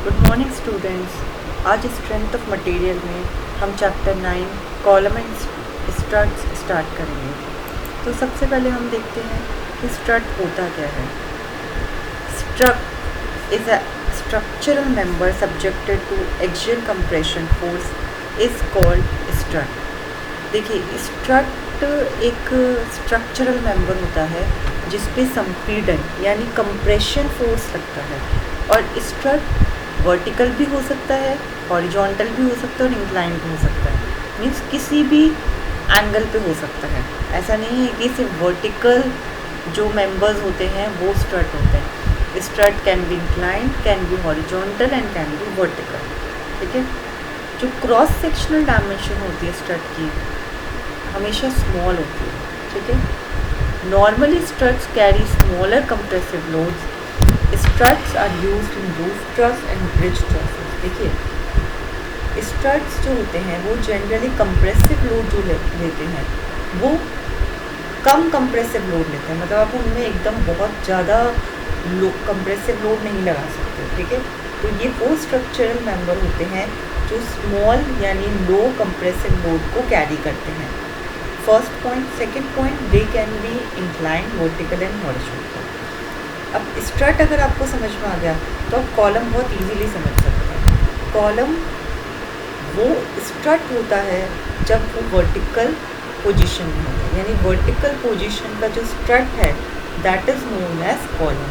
Good morning students. आज strength of material में हम chapter 9 column and struts start करेंगे। तो सबसे पहले हम देखते हैं कि स्ट्रट होता क्या है। Strut is a structural member subjected to axial compression force is called strut. देखिए, स्ट्रट एक स्ट्रक्चरल मेंबर होता है जिस पे संपीड़न यानी कंप्रेशन फोर्स लगता है। और स्ट्रट वर्टिकल भी हो सकता है, हॉरिजॉन्टल भी हो सकता है और इंक्लाइन भी हो सकता है। मीन्स किसी भी एंगल पे हो सकता है। ऐसा नहीं है कि सिर्फ वर्टिकल जो मेंबर्स होते हैं वो स्ट्रट होते हैं। Strut can be incline, can be horizontal and can be vertical. ठीक है। जो क्रॉस सेक्शनल डायमेंशन होती है स्ट्रट की हमेशा स्मॉल होती है। ठीक है। Normally struts carry smaller compressive loads. Struts are used in roof truss and bridge trusses. देखिए, स्ट्रट्स जो होते हैं वो जनरली कंप्रेसिव लोड जो लेते हैं वो कम कंप्रेसिव लोड लेते हैं। मतलब आप उनमें एकदम बहुत ज़्यादा कंप्रेसिव लोड नहीं लगा सकते। ठीक है। तो ये वो स्ट्रक्चरल मेंबर होते हैं जो स्मॉल यानी लो कंप्रेसिव लोड को कैरी करते हैं। First point. Second point, they can be incline, vertical and horizontal. अब स्ट्रट अगर आपको समझ में आ गया तो आप कॉलम बहुत इजीली समझ सकते हैं। कॉलम वो स्ट्रट होता है जब वो वर्टिकल पोजीशन में होता है, यानी वर्टिकल पोजीशन का जो स्ट्रट है that is known as column.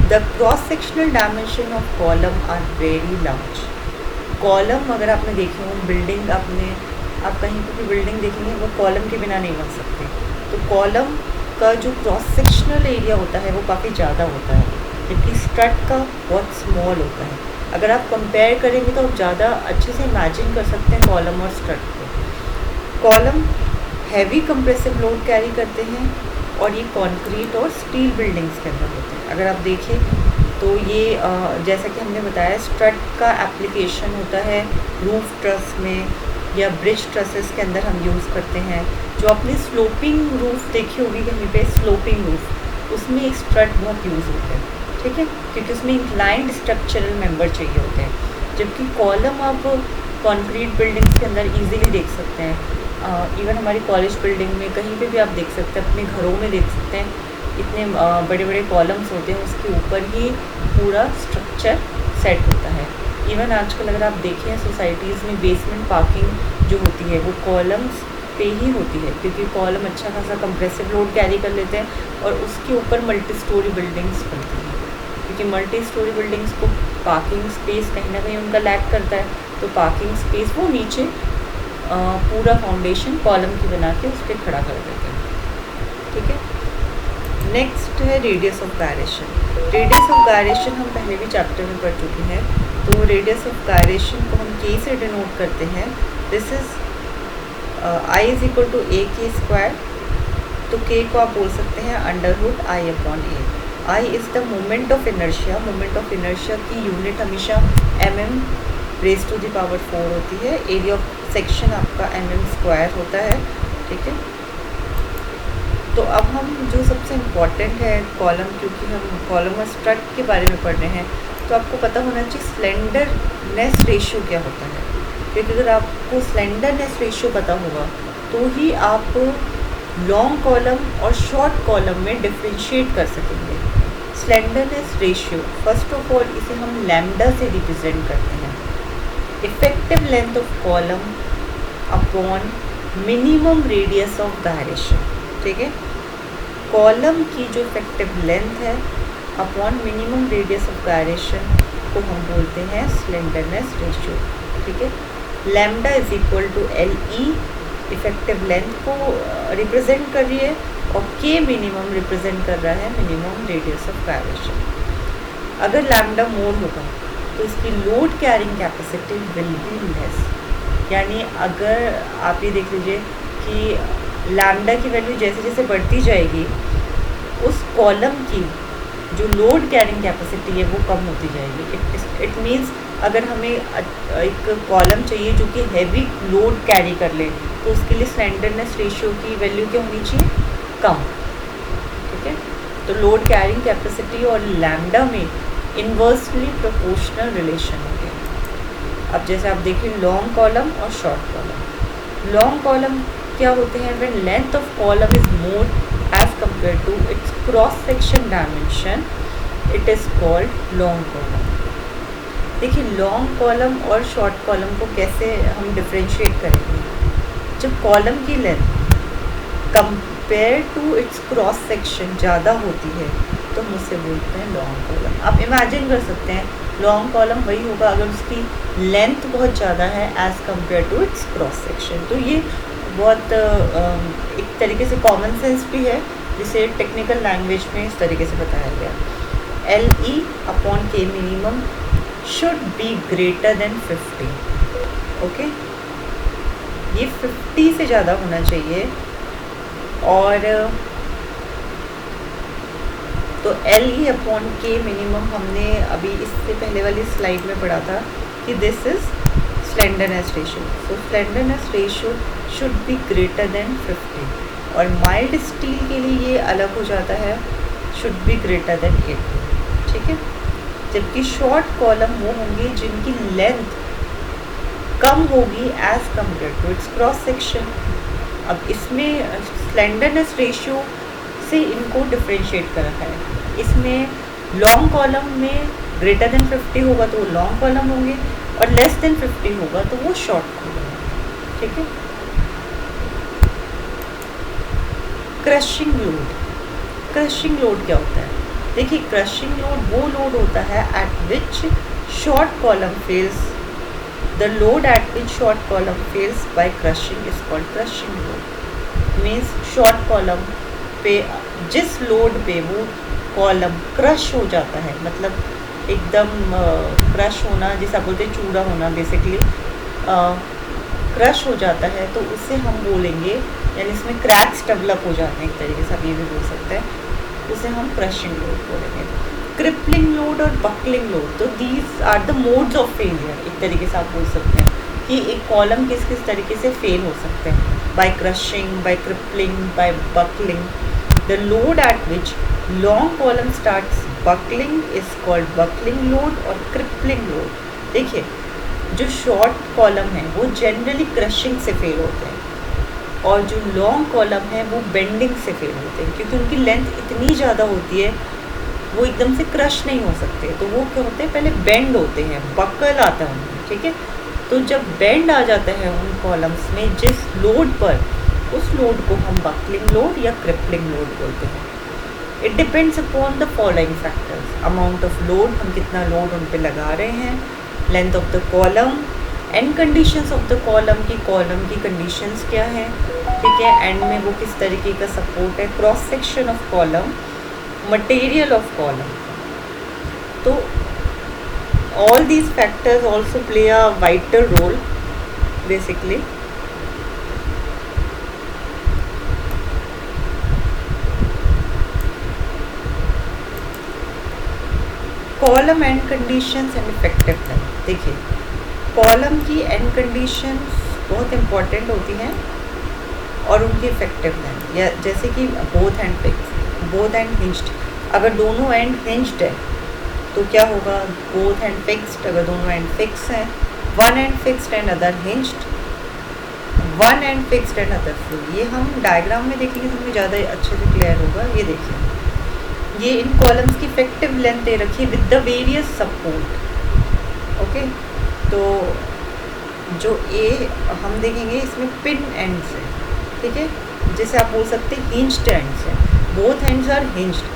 The cross sectional dimension of column are very large. Column अगर आपने देखे हो, बिल्डिंग आप कहीं पर भी बिल्डिंग देखेंगे वो कॉलम के बिना नहीं बन सकती। तो कॉलम का जो क्रॉस सेक्शनल एरिया होता है वो काफ़ी ज़्यादा होता है, जबकि स्ट्रट का बहुत स्मॉल होता है। अगर आप कंपेयर करेंगे तो आप ज़्यादा अच्छे से इमेजिन कर सकते हैं कॉलम और स्ट्रट को। Column heavy compressive load carry करते हैं और ये कंक्रीट और स्टील बिल्डिंग्स के अंदर होते हैं। अगर आप देखें तो ये जैसा कि हमने बताया, स्ट्रट का एप्लीकेशन होता है रूफ ट्रस में या ब्रिज ट्रसेस के अंदर हम यूज़ करते हैं। जो आपने स्लोपिंग रूफ देखी होगी कहीं पे, स्लोपिंग रूफ, उसमें एक स्ट्रट बहुत यूज़ होते हैं। ठीक है, क्योंकि उसमें इंक्लाइंड स्ट्रक्चरल मेंबर चाहिए होते हैं। जबकि कॉलम आप कंक्रीट बिल्डिंग्स के अंदर इजीली देख सकते हैं। इवन हमारी कॉलेज बिल्डिंग में कहीं पे भी आप देख सकते हैं, अपने घरों में देख सकते हैं। इतने बड़े बड़े कॉलम्स होते हैं, उसके ऊपर ही पूरा स्ट्रक्चर सेट होता है। इवन आजकल अगर आप देखें सोसाइटीज़ में बेसमेंट पार्किंग जो होती है वो कॉलम्स पे ही होती है, क्योंकि कॉलम अच्छा खासा कंप्रेसिव लोड कैरी कर लेते हैं और उसके ऊपर मल्टी स्टोरी बिल्डिंग्स बनती हैं। क्योंकि मल्टी स्टोरी बिल्डिंग्स को पार्किंग स्पेस कहीं ना कहीं उनका लैक करता है, तो पार्किंग स्पेस वो नीचे पूरा फाउंडेशन कॉलम की बना के उस पर खड़ा कर देते हैं। ठीक है। नेक्स्ट है radius of gyration. Radius of gyration हम पहले भी चैप्टर में पढ़ चुके हैं। तो रेडियस ऑफ गायरेशन को हम के से डिनोट करते हैं। This is I is equal to A K square. तो के को आप बोल सकते हैं underroot I upon A. I is the moment of inertia. Moment of inertia की यूनिट हमेशा mm raise to the power 4 होती है। एरिया ऑफ सेक्शन आपका mm स्क्वायर होता है। ठीक है। तो अब हम जो सबसे इम्पॉर्टेंट है कॉलम, क्योंकि हम कॉलम और स्ट्रट के बारे में पढ़ रहे हैं, तो आपको पता होना चाहिए स्लेंडरनेस रेशियो क्या होता है। क्योंकि अगर आपको स्लेंडरनेस रेशियो पता होगा तो ही आप लॉन्ग कॉलम और शॉर्ट कॉलम में डिफ्रेंशिएट कर सकेंगे। Slenderness ratio, first of all इसे हम लैम्डा से रिप्रेजेंट करते हैं। Effective length of column upon minimum radius of gyration. ठीक है। कॉलम की जो इफेक्टिव लेंथ है upon minimum radius of gyration को हम बोलते हैं स्लेंडरनेस रेशियो। ठीक है। Lambda is equal to L E effective length को रिप्रेजेंट कर रही है और के मिनिमम रिप्रेजेंट कर रहा है मिनिमम रेडियस ऑफ गायरेशन। अगर लैम्डा मोर होगा तो इसकी load carrying capacity will be less. यानी अगर आप ये देख लीजिए कि लैम्डा की वैल्यू जैसे जैसे बढ़ती जाएगी उस कॉलम की जो लोड कैरिंग कैपेसिटी है वो कम होती जाएगी। इट मीन्स अगर हमें एक कॉलम चाहिए जो कि हैवी लोड कैरी कर ले तो उसके लिए स्लेंडरनेस रेशियो की वैल्यू क्या होनी चाहिए? कम। ठीक है। तो लोड कैरिंग कैपेसिटी और लैम्डा में इन्वर्सली प्रोपोर्शनल रिलेशन हो गया। अब जैसे आप देखिए लॉन्ग कॉलम और शॉर्ट कॉलम। लॉन्ग कॉलम क्या होते हैं? When length of column is more as compare to its cross section dimension, it is called long column. देखिए लॉन्ग कॉलम और शॉर्ट कॉलम को कैसे हम डिफ्रेंशिएट करेंगे? जब कॉलम की length compare to its cross section ज़्यादा होती है तो हम उसे बोलते हैं लॉन्ग कॉलम। आप इमेजिन कर सकते हैं लॉन्ग कॉलम वही होगा अगर उसकी लेंथ बहुत ज़्यादा है as compare to its cross section. तो ये बहुत एक तरीके से कॉमन सेंस भी है, जिसे टेक्निकल लैंग्वेज में इस तरीके से बताया गया। LE/K minimum should be greater than 50। Okay, ये 50 से ज़्यादा होना चाहिए। और तो LE/K मिनिमम हमने अभी इससे पहले वाली स्लाइड में पढ़ा था कि this is slenderness ratio. So slenderness ratio should be greater than 50। और माइल्ड स्टील के लिए ये अलग हो जाता है, शुड बी ग्रेटर देन 80। ठीक है, जबकि शॉर्ट कॉलम वो होंगे जिनकी लेंथ कम होगी as compare to its cross section. अब इसमें स्लेंडरनेस रेशियो से इनको डिफ्रेंशिएट कर रखा है। इसमें लॉन्ग कॉलम में ग्रेटर देन 50 होगा तो वो लॉन्ग कॉलम होंगे, और लेस देन 50 होगा तो वो शॉर्ट कॉलम होंगे। ठीक है। Crushing load. क्रशिंग लोड क्या होता है? देखिए क्रशिंग लोड वो लोड होता है eight which short column fails. The load at which short column fails by crushing is called crushing load. Means short column पे जिस लोड पे वो कॉलम क्रश हो जाता है, मतलब एकदम क्रश होना, जिसे आप बोलते हैं चूड़ा होना, बेसिकली क्रश हो जाता है, तो उसे हम बोलेंगे, यानी इसमें क्रैक्स डेवलप हो जाते हैं एक तरीके से, आप ये भी बोल सकते हैं, उसे हम क्रशिंग लोड बोलेंगे। क्रिपलिंग लोड और बकलिंग लोड, तो these are the modes of failure, एक तरीके से आप बोल सकते हैं कि एक कॉलम किस किस तरीके से फेल हो सकते हैं, by crushing, by crippling, by buckling. The load at which long column starts buckling is called buckling load और क्रिपलिंग लोड। देखिए जो शॉर्ट कॉलम है वो जनरली क्रशिंग से फेल होते हैं, और जो लॉन्ग कॉलम है वो बेंडिंग से फेल होते हैं, क्योंकि उनकी लेंथ इतनी ज़्यादा होती है वो एकदम से क्रश नहीं हो सकते, तो वो क्या होते हैं, पहले बेंड होते हैं, बकल आता है उनमें। ठीक है, तो जब बेंड आ जाता है उन कॉलम्स में जिस लोड पर, उस लोड को हम बकलिंग लोड या क्रिपलिंग लोड बोलते हैं। It depends upon the following factors: amount of load, हम कितना लोड उन पे लगा रहे हैं, length of the column, and conditions of the column की कॉलम की कंडीशंस क्या है। ठीक है, एंड में वो किस तरीके का सपोर्ट है, cross section of column, material of column. तो all these factors also play a vital role basically। Column and conditions and effectiveness. देखिए कॉलम की एंड कंडीशंस बहुत इंपॉर्टेंट होती हैं और उनकी इफेक्टिवनेस, या जैसे कि both and fix, both and hinged. अगर दोनों एंड हिंज्ड है तो क्या होगा, बोथ एंड फिक्स्ड। अगर दोनों एंड फिक्स हैं, one and fixed end other hinged, one and fixed end other free. ये हम डायग्राम में देखेंगे तो हमें ज़्यादा अच्छे से क्लियर होगा। ये देखिए, ये इन कॉलम्स की इफेक्टिव लेंथ दे रखी है with the various support. Okay, तो जो ए हम देखेंगे इसमें पिन एंड्स है। ठीक है, जैसे आप बोल सकते हैं हिंज्ड एंड्स है, बोथ एंड्स आर हिंज्ड।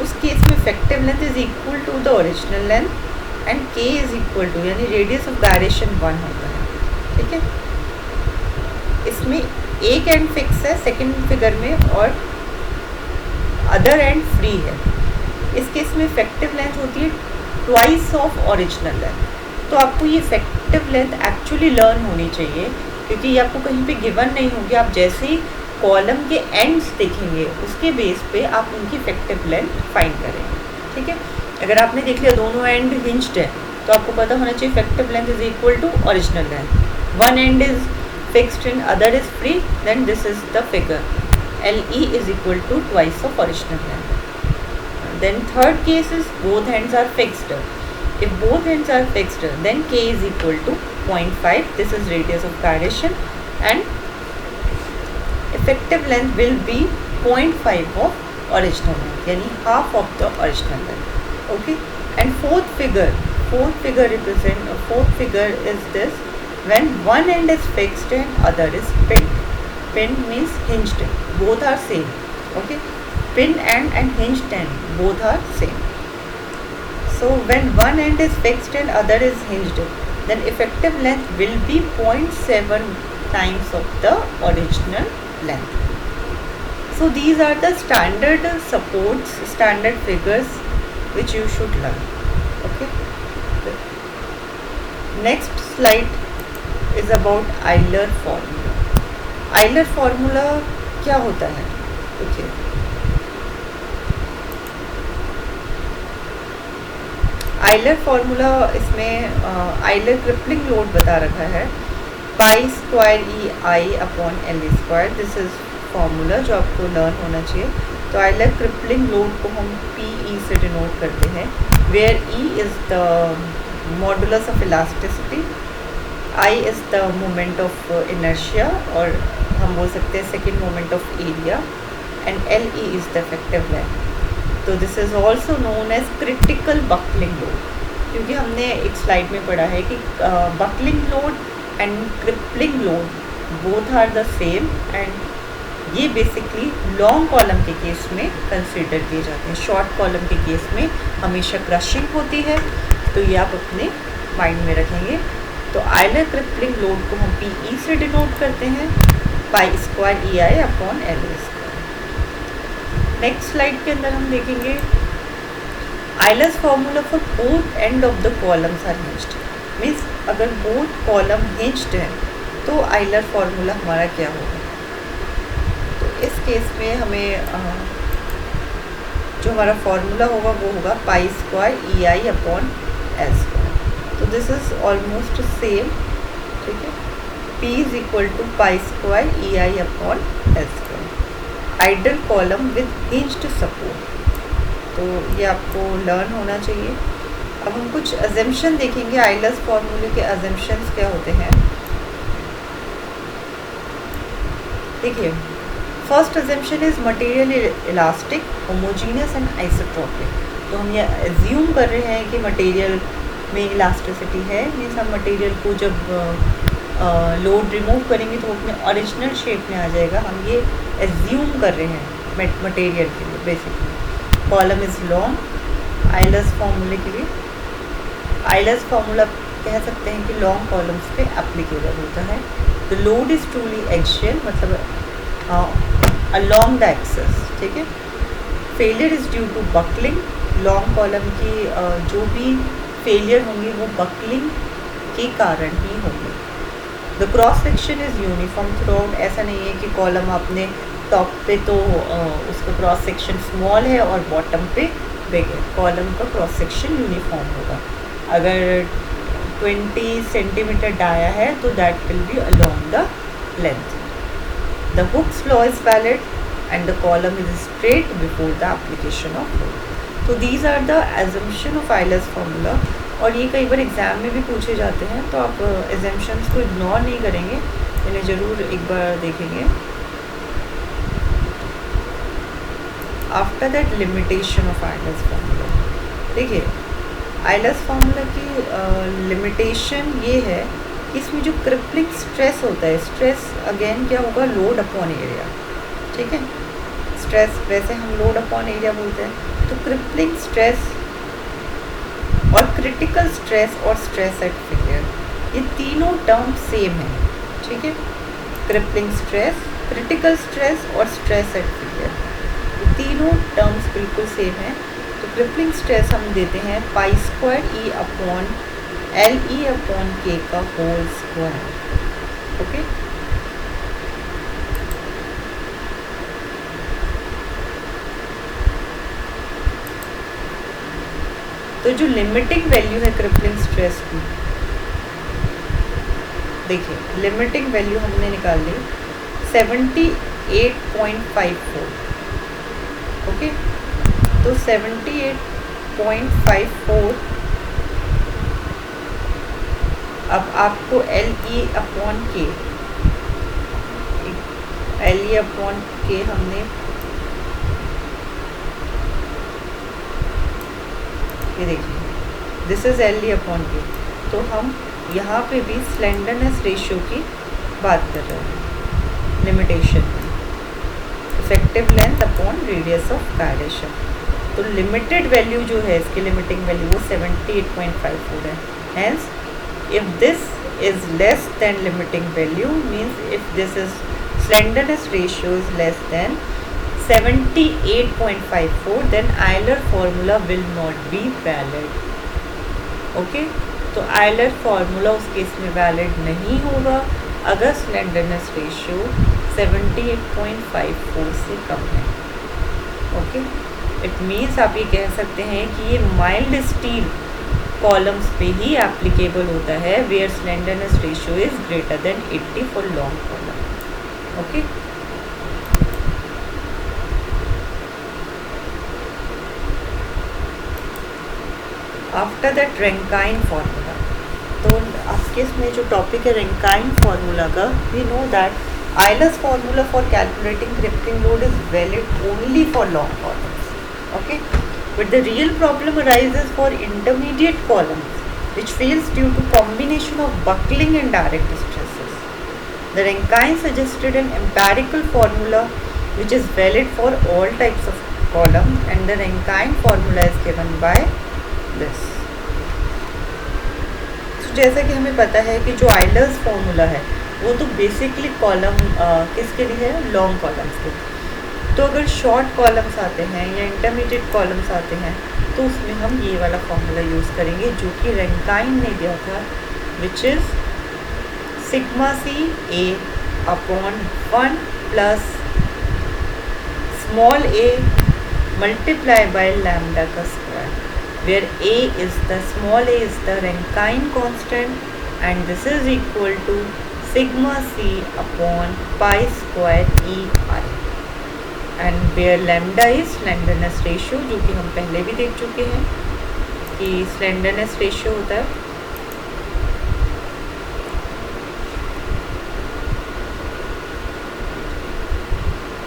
उस केस में effective length is equal to the original length and K is equal to, यानी रेडियस ऑफ गायरेशन 1 होता है। ठीक है, इसमें एक एंड फिक्स है सेकंड फिगर में और अदर एंड फ्री है। इस केस में इफेक्टिव लेंथ होती है ट्वाइस ऑफ ओरिजिनल लेंथ। तो आपको ये इफेक्टिव लेंथ एक्चुअली लर्न होनी चाहिए, क्योंकि ये आपको कहीं पे गिवन नहीं होगी। आप जैसे ही कॉलम के एंड्स देखेंगे उसके बेस पे आप उनकी इफेक्टिव लेंथ फाइंड करेंगे। ठीक है, अगर आपने देख लिया दोनों एंड हिंज्ड है तो आपको पता होना चाहिए effective length is equal to original length. One end is fixed end other is free, then this is the figure. LE is equal to twice of original length। then third case is both ends are fixed. If both ends are fixed, then k is equal to 0.5. This is radius of gyration, and effective length will be 0.5 of original length, yani half of the original length. Okay, and fourth figure is this: when one end is fixed and other is pinned. Pinned means hinged, both are same. Okay, pinned end and hinged end both are same. So when one end is fixed and other is hinged, then effective length will be 0.7 times of the original length. So these are the standard supports, standard figures which you should learn. Okay. Next slide is about Euler formula. Euler formula क्या होता है? देखिए, Euler formula इसमें Euler crippling load बता रखा है, पाई square E I upon L square. This is formula जो आपको लर्न होना चाहिए. तो Euler crippling load को हम PE से डिनोट करते हैं, where E is the modulus of elasticity, I is the moment of inertia, और हम बोल सकते हैं second moment of area, and LE is the effective length. तो this is also known as critical buckling load, क्योंकि हमने एक slide में पढ़ा है कि buckling load and crippling load both are the same, and ये बेसिकली लॉन्ग कॉलम के केस में कंसिडर किए जाते हैं. शॉर्ट कॉलम के केस में हमेशा क्रशिंग होती है, तो ये आप अपने माइंड में रखेंगे. तो Euler क्रिपलिंग लोड को हम PE से डिनोट करते हैं, pi square EI upon L square. Next slide के अंदर हम देखेंगे Euler's formula for both end of the columns are hinged. Means अगर बोथ कॉलम हिंज्ड है तो Euler फार्मूला हमारा क्या होगा. तो इस केस में हमें जो हमारा फार्मूला होगा वो होगा pi square EI upon L square. तो दिस इज ऑलमोस्ट सेम. ठीक है, P is equal to pi square EI upon L square. Ideal column with hinged support, तो ये आपको लर्न होना चाहिए. अब हम कुछ अजम्पशन देखेंगे. Euler's फॉर्मूले के अजम्पशंस क्या होते हैं. देखिए, first assumption is material elastic, homogeneous and isotropic. तो हम ये एज्यूम कर रहे हैं कि मटेरियल में इलास्टिसिटी है. मीन्स हम मटेरियल को जब लोड रिमूव करेंगे तो वो अपने ओरिजिनल शेप में आ जाएगा. हम ये एज्यूम कर रहे हैं मटेरियल के लिए. Basically column is long. Euler's फार्मूले के लिए Euler's फार्मूला कह सकते हैं कि लॉन्ग कॉलम्स पे एप्लीकेबल होता है. The load is truly axial, मतलब along the axis. ठीक है. Failure is due to buckling. Long column की जो भी फेलियर होंगी वो बकलिंग के कारण ही होंगे. The cross section is uniform through out. ऐसा नहीं है कि कॉलम आपने टॉप पे तो उसका क्रॉस सेक्शन स्मॉल है और बॉटम पे बिग है. कॉलम का क्रॉस सेक्शन यूनिफॉर्म होगा. अगर 20 सेंटीमीटर डाया है तो that will be along the length. The Hooke's law is valid and the column is straight before the application of load. तो these are the assumption of Euler's formula. और ये कई बार exam में भी पूछे जाते हैं, तो आप एजम्पशंस को इग्नोर नहीं करेंगे, इन्हें ज़रूर एक बार देखेंगे. After that limitation of Euler's formula. देखिए, Euler's फार्मूला की लिमिटेशन ये है कि इसमें जो क्रिपलिंग स्ट्रेस होता है, स्ट्रेस अगेन क्या होगा, लोड अपॉन एरिया. ठीक है, स्ट्रेस वैसे हम लोड अपॉन एरिया बोलते हैं. तो क्रिपलिंग स्ट्रेस और क्रिटिकल स्ट्रेस और स्ट्रेस एट फेलियर, ये तीनों टर्म सेम है. ठीक है, क्रिपलिंग स्ट्रेस, क्रिटिकल स्ट्रेस और स्ट्रेस एट फेलियर, ये तीनों टर्म्स बिल्कुल सेम है. तो क्रिपलिंग स्ट्रेस हम देते हैं pi square E upon LE upon K का होल स्क्वायर. ओके, तो जो लिमिटिंग वैल्यू है क्रिपलिंग स्ट्रेस की, देखिए लिमिटिंग वैल्यू हमने निकाल ली 78.54. ओके, तो 78.54 अब आपको LE/K हमने ये देखिए, दिस इज LE/K। तो हम यहाँ पे भी स्लेंडरनेस रेशियो की बात कर रहे हैं लिमिटेशन में, effective length upon radius of gyration. तो लिमिटेड वैल्यू जो है इसकी लिमिटिंग वैल्यू वो 78.54 है। Hence if this is less than limiting value, means if this is slenderness ratio is less than 78.54, then Euler formula will not be valid. Okay, तो Euler formula उस case में valid नहीं होगा अगर slenderness ratio 78.54 से कम है। Okay, it means आप ये कह सकते हैं कि ये mild steel कॉलम्स पे ही एप्लीकेबल होता है where slenderness ratio is greater than 80 for long column. Okay, after that Rankine formula. तो आपके इसमें जो टॉपिक है रैंकाइन फार्मूला का, we know that Euler's formula for calculating crippling load is valid only for long columns. Okay, but the real problem arises for intermediate columns which fails due to combination of buckling and direct stresses. The Rankine suggested an empirical formula which is valid for all types of columns, and the Rankine formula is given by this. So जैसा कि हमें पता है कि जो Euler's formula है वो तो बेसिकली कॉलम किसके लिए है, लॉन्ग कॉलम्स के। तो अगर शॉर्ट कॉलम्स आते हैं या इंटरमीडिएट कॉलम्स आते हैं तो उसमें हम ये वाला फॉर्मूला यूज़ करेंगे जो कि रैंकाइन ने दिया था, which is sigma C A upon 1 plus small A multiply by lambda का square, where A is the small A is the Rankine constant and this is equal to sigma C upon pi square E I, and where lambda is slenderness ratio, जो कि हम पहले भी देख चुके हैं कि स्लेंडरनेस रेशियो होता है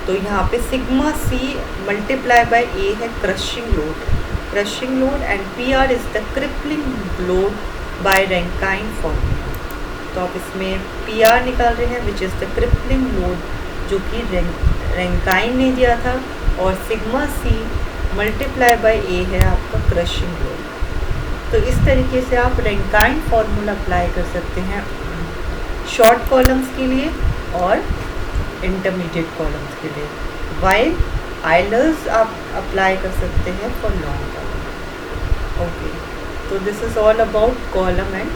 तो यहाँ पे सिग्मा सी मल्टीप्लाई बाय ए है crushing load and P R is the crippling load bye Rankine formula. तो आप इसमें पी आर निकाल रहे हैं which is the crippling load जो कि रैंकाइन ने दिया था, और सिग्मा सी मल्टीप्लाई बाय ए है आपका क्रशिंग लोड। तो इस तरीके से आप रैंकाइन फार्मूला अप्लाई कर सकते हैं शॉर्ट कॉलम्स के लिए और इंटरमीडिएट कॉलम्स के लिए, वाइल आइलर्स आप अप्लाई कर सकते हैं फॉर लॉन्ग कॉलम। ओके, तो this is all about column and